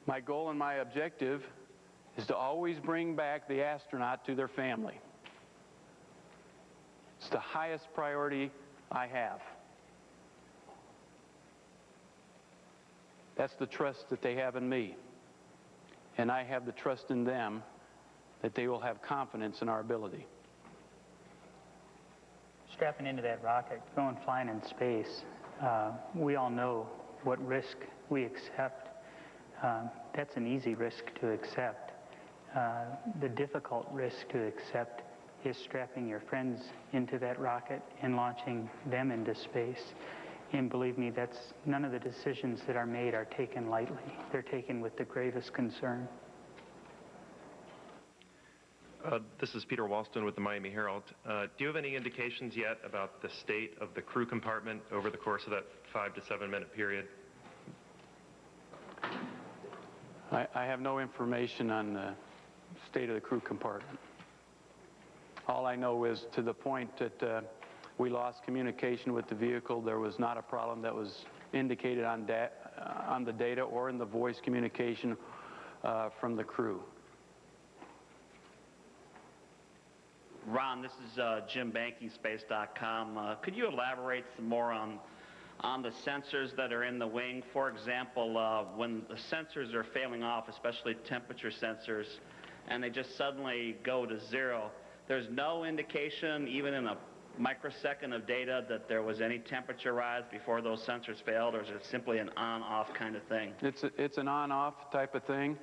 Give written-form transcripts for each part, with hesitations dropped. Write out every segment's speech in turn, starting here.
My goal and my objective is to always bring back the astronaut to their family. It's the highest priority I have. That's the trust that they have in me. And I have the trust in them that they will have confidence in our ability. Strapping into that rocket, going flying in space, we all know what risk we accept. That's an easy risk to accept. The difficult risk to accept is strapping your friends into that rocket and launching them into space. And believe me, none of the decisions that are made are taken lightly. They're taken with the gravest concern. This is Peter Walston with the Miami Herald. Do you have any indications yet about the state of the crew compartment over the course of that 5 to 7 minute period? I have no information on the state of the crew compartment. All I know is to the point that we lost communication with the vehicle. There was not a problem that was indicated on the data or in the voice communication from the crew. Ron, this is Jim, bankingspace.com. Could you elaborate some more on the sensors that are in the wing? For example, when the sensors are failing off, especially temperature sensors, and they just suddenly go to zero, there's no indication, even in a microsecond of data, that there was any temperature rise before those sensors failed, or is it simply an on-off kind of thing? It's an on-off type of thing.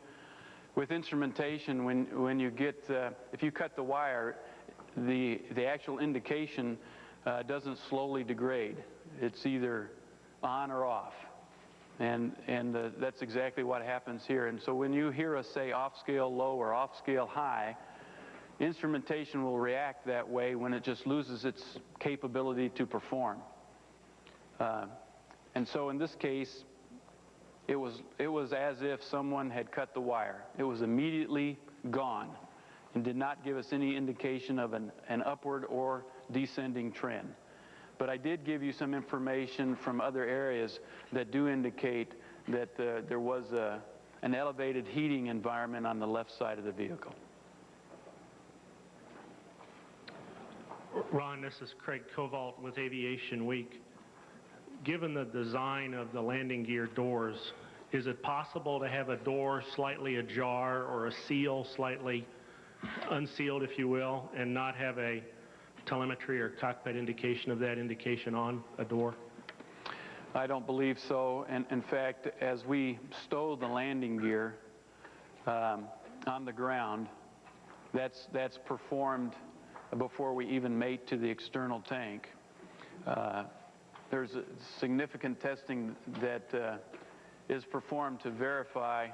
With instrumentation, when you get, if you cut the wire, the actual indication doesn't slowly degrade. It's either on or off. And that's exactly what happens here. And so when you hear us say off-scale low or off-scale high, instrumentation will react that way when it just loses its capability to perform. And so in this case, it was as if someone had cut the wire. It was immediately gone and did not give us any indication of an upward or descending trend. But I did give you some information from other areas that do indicate that there was an elevated heating environment on the left side of the vehicle. Ron, this is Craig Kovalt with Aviation Week. Given the design of the landing gear doors, is it possible to have a door slightly ajar or a seal slightly unsealed, if you will, and not have a telemetry or cockpit indication of that indication on a door? I don't believe so. And in fact, as we stow the landing gear on the ground, that's performed before we even mate to the external tank. There's a significant testing that is performed to verify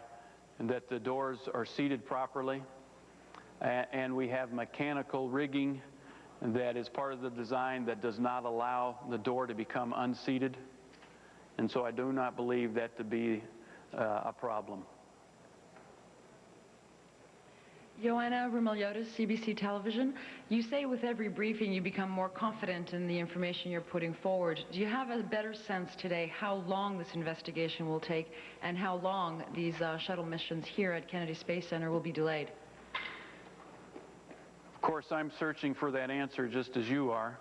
that the doors are seated properly, and we have mechanical rigging that is part of the design that does not allow the door to become unseated. And so I do not believe that to be a problem. Joanna Romiliotis, CBC Television. You say with every briefing you become more confident in the information you're putting forward. Do you have a better sense today how long this investigation will take and how long these shuttle missions here at Kennedy Space Center will be delayed? Of course, I'm searching for that answer just as you are.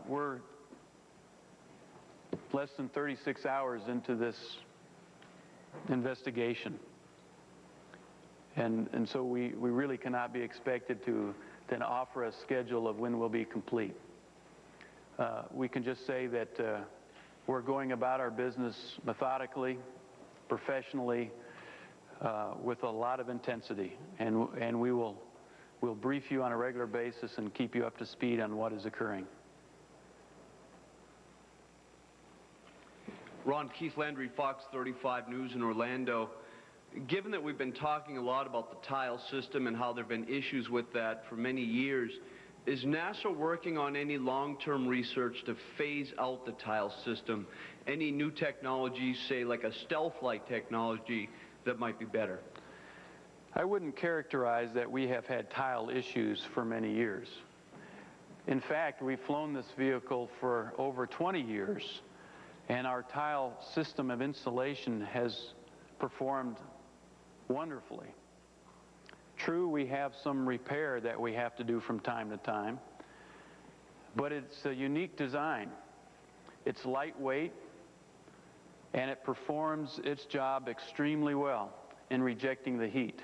We're less than 36 hours into this investigation. And so we really cannot be expected to then offer a schedule of when we'll be complete. We can just say that we're going about our business methodically, professionally, with a lot of intensity, and we'll brief you on a regular basis and keep you up to speed on what is occurring. Ron, Keith Landry, Fox 35 News in Orlando. Given that we've been talking a lot about the tile system and how there have been issues with that for many years, is NASA working on any long-term research to phase out the tile system? Any new technology, say like a stealth-like technology, that might be better? I wouldn't characterize that we have had tile issues for many years. In fact, we've flown this vehicle for over 20 years, and our tile system of installation has performed wonderfully. True, we have some repair that we have to do from time to time, but it's a unique design. It's lightweight, and it performs its job extremely well in rejecting the heat.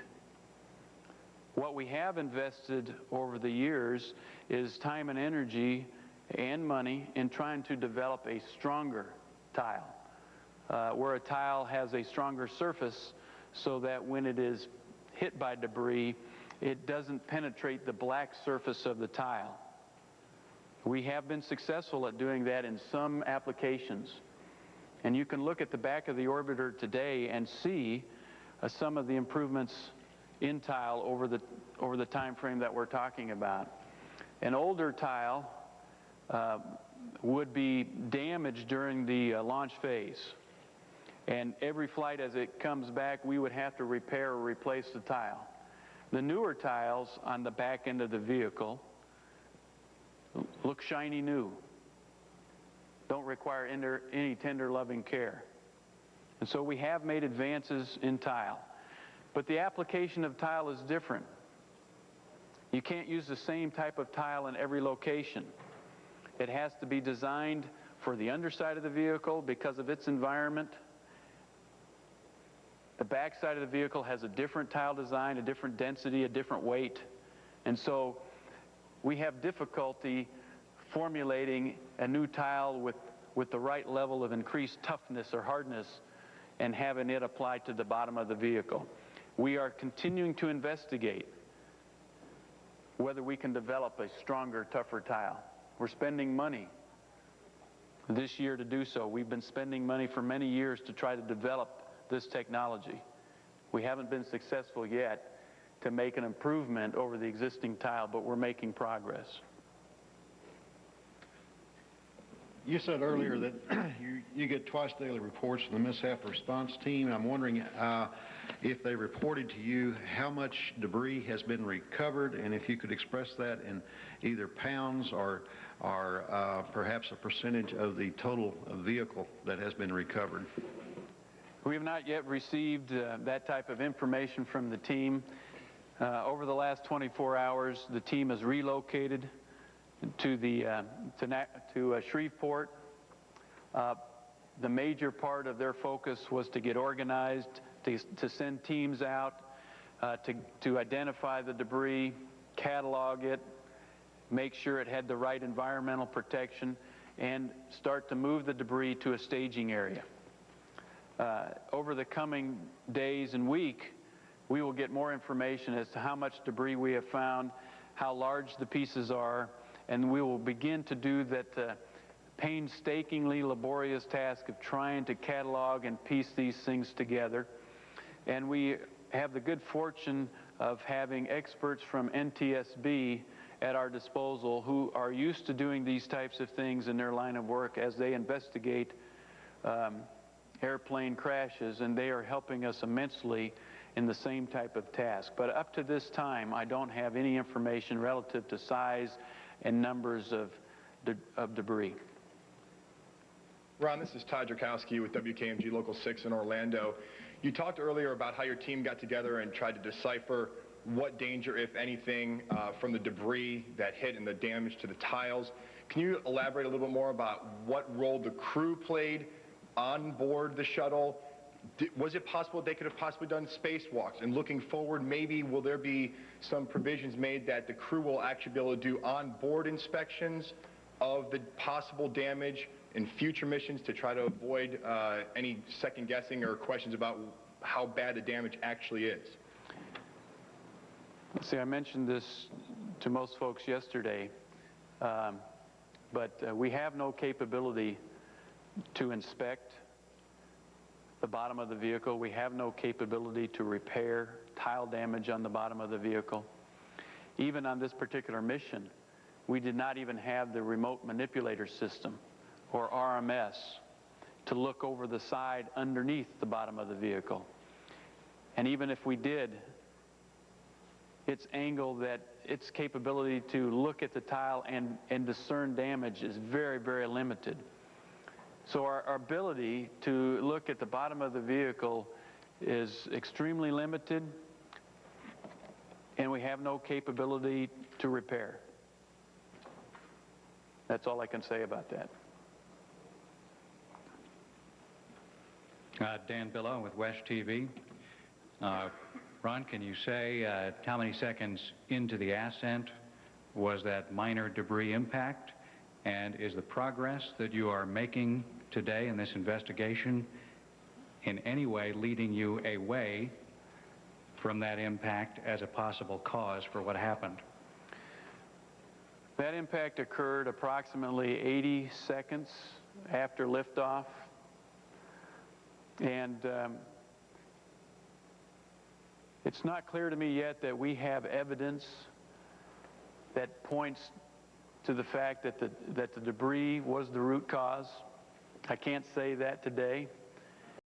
What we have invested over the years is time and energy and money in trying to develop a stronger tile, where a tile has a stronger surface so that when it is hit by debris, it doesn't penetrate the black surface of the tile. We have been successful at doing that in some applications. And you can look at the back of the orbiter today and see some of the improvements in tile over the time frame that we're talking about. An older tile would be damaged during the launch phase. And every flight as it comes back, we would have to repair or replace the tile. The newer tiles on the back end of the vehicle look shiny new, don't require any tender loving care. And so we have made advances in tile. But the application of tile is different. You can't use the same type of tile in every location. It has to be designed for the underside of the vehicle because of its environment. The backside of the vehicle has a different tile design, a different density, a different weight. And so we have difficulty formulating a new tile with the right level of increased toughness or hardness and having it applied to the bottom of the vehicle. We are continuing to investigate whether we can develop a stronger, tougher tile. We're spending money this year to do so. We've been spending money for many years to try to develop this technology. We haven't been successful yet to make an improvement over the existing tile, but we're making progress. You said earlier that you get twice daily reports from the mishap response team. I'm wondering if they reported to you how much debris has been recovered, and if you could express that in either pounds or perhaps a percentage of the total vehicle that has been recovered. We have not yet received that type of information from the team. Over the last 24 hours, the team has relocated to Shreveport. The major part of their focus was to get organized, to send teams out, to identify the debris, catalog it, make sure it had the right environmental protection, and start to move the debris to a staging area. Over the coming days and week, we will get more information as to how much debris we have found, how large the pieces are, and we will begin to do that painstakingly laborious task of trying to catalog and piece these things together. And we have the good fortune of having experts from NTSB at our disposal who are used to doing these types of things in their line of work as they investigate airplane crashes, and they are helping us immensely in the same type of task. But up to this time, I don't have any information relative to size and numbers of debris. Ron, this is Todd Drakowski with WKMG Local 6 in Orlando. You talked earlier about how your team got together and tried to decipher what danger, if anything, from the debris that hit and the damage to the tiles. Can you elaborate a little bit more about what role the crew played on board the shuttle? Was it possible they could have possibly done spacewalks? And looking forward, maybe will there be some provisions made that the crew will actually be able to do on-board inspections of the possible damage in future missions to try to avoid any second guessing or questions about how bad the damage actually is? See, I mentioned this to most folks yesterday, but we have no capability to inspect the bottom of the vehicle. We have no capability to repair tile damage on the bottom of the vehicle. Even on this particular mission, we did not even have the remote manipulator system, or RMS, to look over the side underneath the bottom of the vehicle. And even if we did, its angle, that its capability to look at the tile and discern damage is very, very limited. So our ability to look at the bottom of the vehicle is extremely limited, and we have no capability to repair. That's all I can say about that. Dan Billow with West TV. Ron, can you say how many seconds into the ascent was that minor debris impact? And is the progress that you are making today in this investigation in any way leading you away from that impact as a possible cause for what happened? That impact occurred approximately 80 seconds after liftoff. And it's not clear to me yet that we have evidence that points to the fact that the debris was the root cause. I can't say that today.